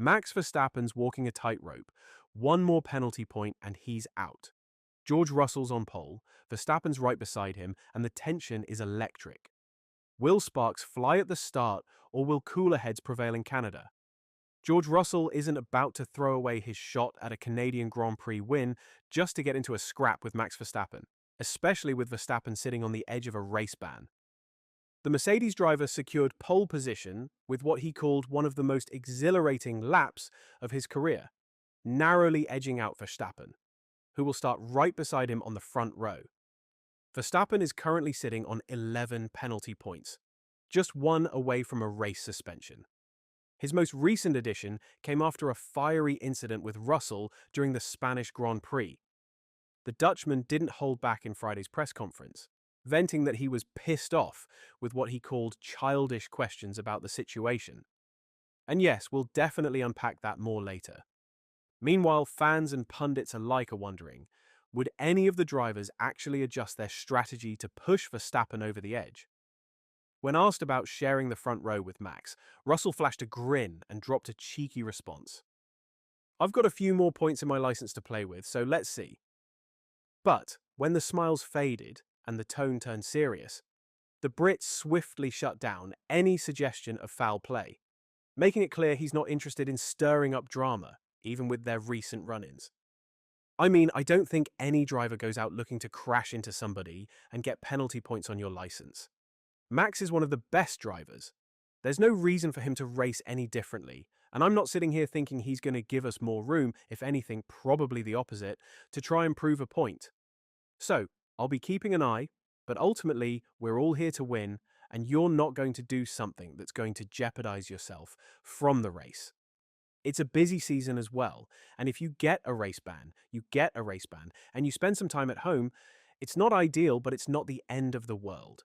Max Verstappen's walking a tightrope. One more penalty point and he's out. George Russell's on pole, Verstappen's right beside him, and the tension is electric. Will sparks fly at the start, or will cooler heads prevail in Canada? George Russell isn't about to throw away his shot at a Canadian Grand Prix win just to get into a scrap with Max Verstappen, especially with Verstappen sitting on the edge of a race ban. The Mercedes driver secured pole position with what he called one of the most exhilarating laps of his career, narrowly edging out Verstappen, who will start right beside him on the front row. Verstappen is currently sitting on 11 penalty points, just one away from a race suspension. His most recent addition came after a fiery incident with Russell during the Spanish Grand Prix. The Dutchman didn't hold back in Friday's press conference, venting that he was pissed off with what he called childish questions about the situation. And yes, we'll definitely unpack that more later. Meanwhile, fans and pundits alike are wondering, would any of the drivers actually adjust their strategy to push Verstappen over the edge? When asked about sharing the front row with Max, Russell flashed a grin and dropped a cheeky response. "I've got a few more points in my license to play with, so let's see." But when the smiles faded and the tone turned serious, the Brit swiftly shut down any suggestion of foul play, making it clear he's not interested in stirring up drama, even with their recent run-ins. I mean, I don't think any driver goes out looking to crash into somebody and get penalty points on your license. Max is one of the best drivers. There's no reason for him to race any differently, and I'm not sitting here thinking he's going to give us more room, if anything, probably the opposite, to try and prove a point. So, I'll be keeping an eye, but ultimately, we're all here to win, and you're not going to do something that's going to jeopardize yourself from the race. It's a busy season as well, and if you get a race ban, and you spend some time at home, it's not ideal, but it's not the end of the world.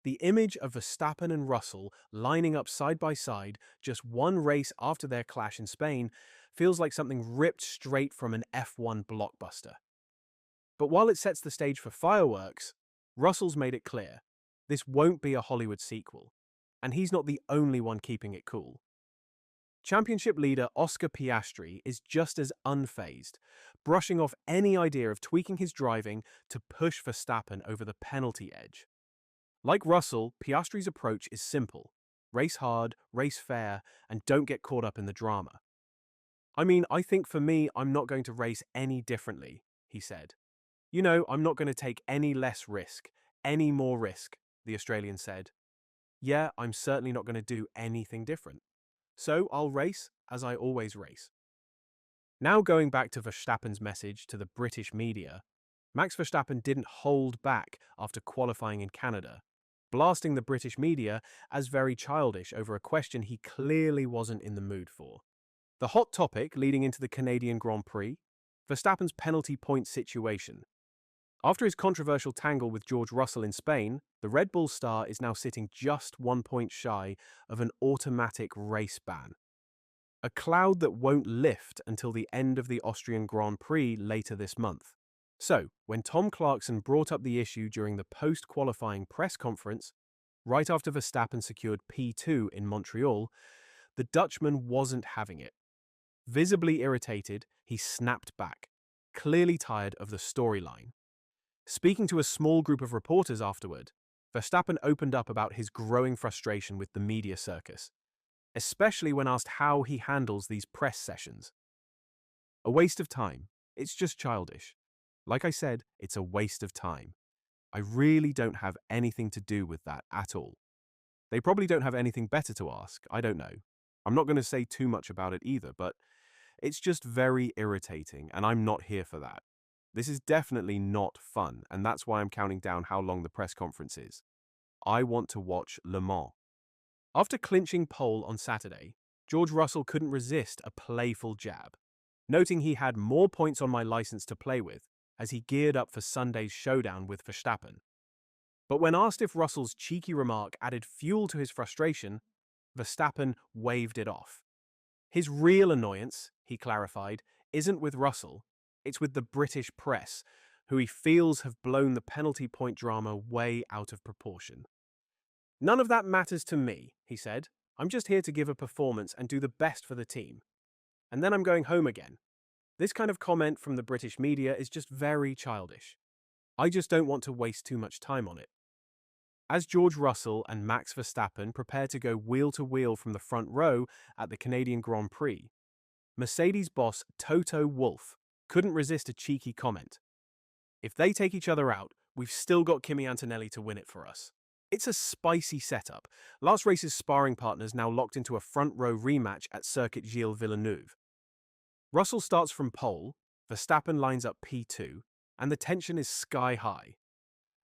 The image of Verstappen and Russell lining up side by side just one race after their clash in Spain feels like something ripped straight from an F1 blockbuster. But while it sets the stage for fireworks, Russell's made it clear this won't be a Hollywood sequel, and he's not the only one keeping it cool. Championship leader Oscar Piastri is just as unfazed, brushing off any idea of tweaking his driving to push Verstappen over the penalty edge. Like Russell, Piastri's approach is simple: race hard, race fair, and don't get caught up in the drama. "I mean, I think for me, I'm not going to race any differently," he said. "You know, I'm not going to take any less risk, any more risk," the Australian said. "Yeah, I'm certainly not going to do anything different. So I'll race as I always race." Now going back to Verstappen's message to the British media, Max Verstappen didn't hold back after qualifying in Canada, blasting the British media as very childish over a question he clearly wasn't in the mood for. The hot topic leading into the Canadian Grand Prix: Verstappen's penalty point situation. After his controversial tangle with George Russell in Spain, the Red Bull star is now sitting just 1 point shy of an automatic race ban. A cloud that won't lift until the end of the Austrian Grand Prix later this month. So, when Tom Clarkson brought up the issue during the post-qualifying press conference, right after Verstappen secured P2 in Montreal, the Dutchman wasn't having it. Visibly irritated, he snapped back, clearly tired of the storyline. Speaking to a small group of reporters afterward, Verstappen opened up about his growing frustration with the media circus, especially when asked how he handles these press sessions. "A waste of time. It's just childish. Like I said, it's a waste of time. I really don't have anything to do with that at all. They probably don't have anything better to ask, I don't know. I'm not going to say too much about it either, but it's just very irritating, and I'm not here for that. This is definitely not fun, and that's why I'm counting down how long the press conference is. I want to watch Le Mans." After clinching pole on Saturday, George Russell couldn't resist a playful jab, noting he had more points on my license to play with as he geared up for Sunday's showdown with Verstappen. But when asked if Russell's cheeky remark added fuel to his frustration, Verstappen waved it off. His real annoyance, he clarified, isn't with Russell, it's with the British press, who he feels have blown the penalty point drama way out of proportion. "None of that matters to me," he said. I'm just here to give a performance and do the best for the team. And then I'm going home again. This kind of comment from the British media is just very childish. I just don't want to waste too much time on it. As George Russell and Max Verstappen prepare to go wheel to wheel from the front row at the Canadian Grand Prix, Mercedes boss Toto Wolff couldn't resist a cheeky comment. If they take each other out, we've still got Kimi Antonelli to win it for us. It's a spicy setup. Last race's sparring partners now locked into a front row rematch at Circuit Gilles Villeneuve. Russell starts from pole, Verstappen lines up P2, and the tension is sky high.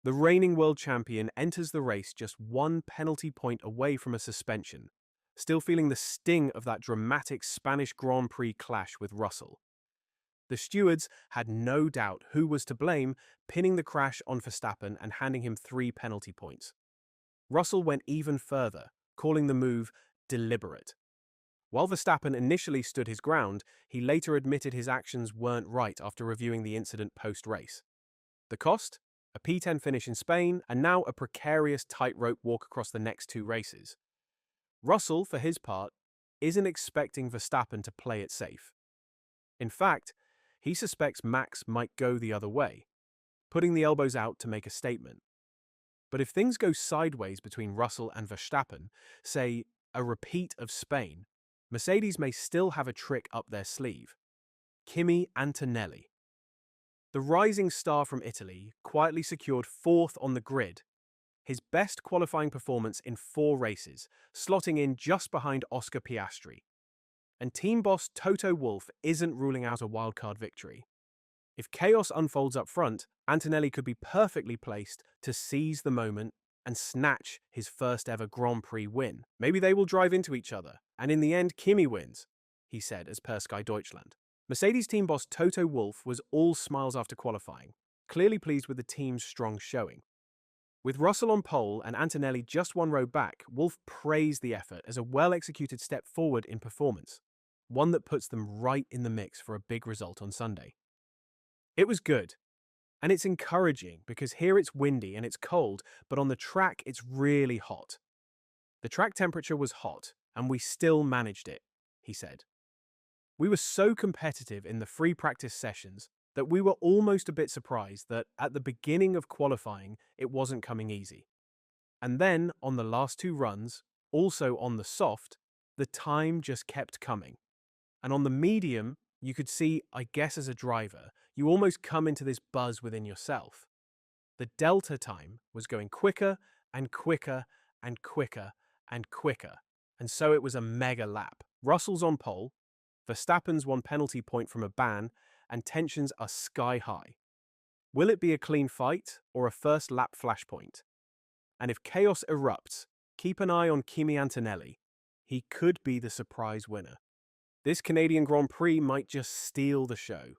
The reigning world champion enters the race just one penalty point away from a suspension, still feeling the sting of that dramatic Spanish Grand Prix clash with Russell. The stewards had no doubt who was to blame, pinning the crash on Verstappen and handing him 3 penalty points. Russell went even further, calling the move deliberate. While Verstappen initially stood his ground, he later admitted his actions weren't right after reviewing the incident post-race. The cost? A P10 finish in Spain, and now a precarious tightrope walk across the next 2 races. Russell, for his part, isn't expecting Verstappen to play it safe. In fact, he suspects Max might go the other way, putting the elbows out to make a statement. But if things go sideways between Russell and Verstappen, say a repeat of Spain, Mercedes may still have a trick up their sleeve. Kimi Antonelli. The rising star from Italy quietly secured 4th on the grid, his best qualifying performance in 4 races, slotting in just behind Oscar Piastri. And team boss Toto Wolff isn't ruling out a wildcard victory. If chaos unfolds up front, Antonelli could be perfectly placed to seize the moment and snatch his first ever Grand Prix win. Maybe they will drive into each other, and in the end, Kimi wins, he said as per Sky Deutschland. Mercedes team boss Toto Wolff was all smiles after qualifying, clearly pleased with the team's strong showing. With Russell on pole and Antonelli just 1 row back, Wolff praised the effort as a well-executed step forward in performance, one that puts them right in the mix for a big result on Sunday. It was good, and it's encouraging because here it's windy and it's cold, but on the track it's really hot. The track temperature was hot, and we still managed it, he said. We were so competitive in the free practice sessions that we were almost a bit surprised that at the beginning of qualifying it wasn't coming easy. And then on the last 2 runs, also on the soft, the time just kept coming. And on the medium, you could see, I guess as a driver, you almost come into this buzz within yourself. The delta time was going quicker and quicker and quicker and quicker. And so it was a mega lap. Russell's on pole, Verstappen's 1 penalty point from a ban, and tensions are sky high. Will it be a clean fight or a first lap flashpoint? And if chaos erupts, keep an eye on Kimi Antonelli. He could be the surprise winner. This Canadian Grand Prix might just steal the show.